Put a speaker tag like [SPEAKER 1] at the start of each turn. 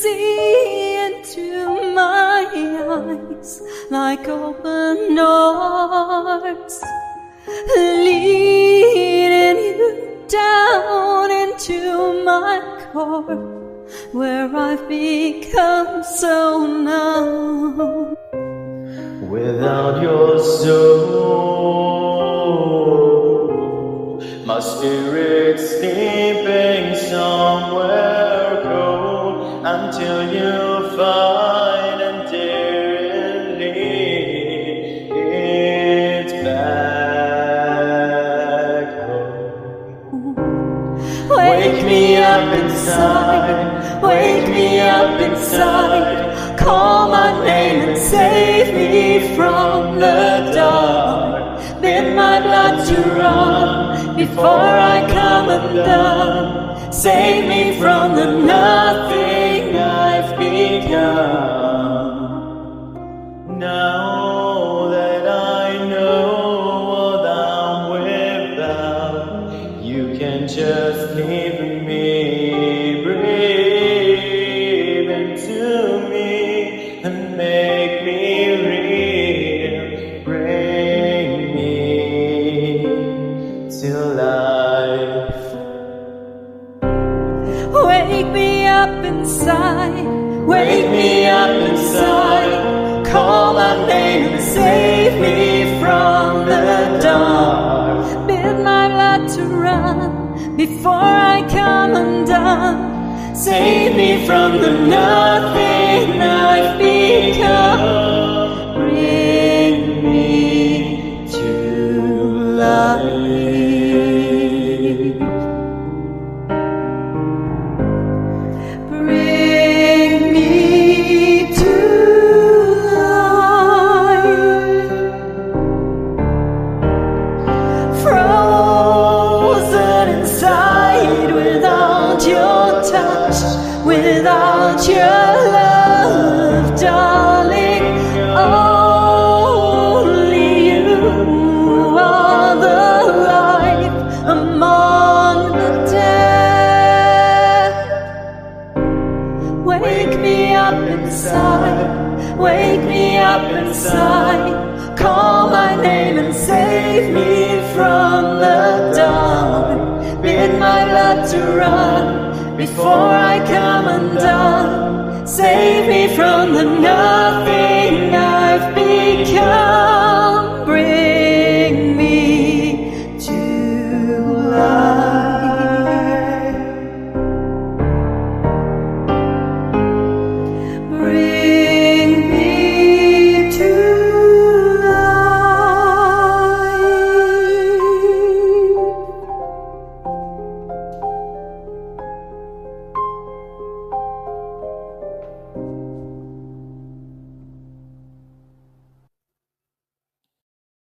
[SPEAKER 1] see into my eyes like open arms, leading you down into my core, where I've become so numb.
[SPEAKER 2] Without your soul, my spirit's sleeping somewhere cold, until you find and lead it back home.
[SPEAKER 1] Wake me up inside, wake me up inside, call my name and save me from the dark. Bid my blood to run before I come undone. Save me from the nothing I've become.
[SPEAKER 2] Now that I know what I'm without, you can just leave me, breathe into me and make me real. Bring me to life.
[SPEAKER 1] Wake me up inside, wake me up inside, call my name and save me from the dark. Bid my blood to run before I come undone. Save me from the nothing I've become. Bring me to life. Bring me to life. Frozen inside without your touch, without your love, darling. Only you are the life among the dead. Wake me up inside, wake me up inside, call my name and save me from the dark. Bid my blood to run before I come undone. Save me from the nothing I've become.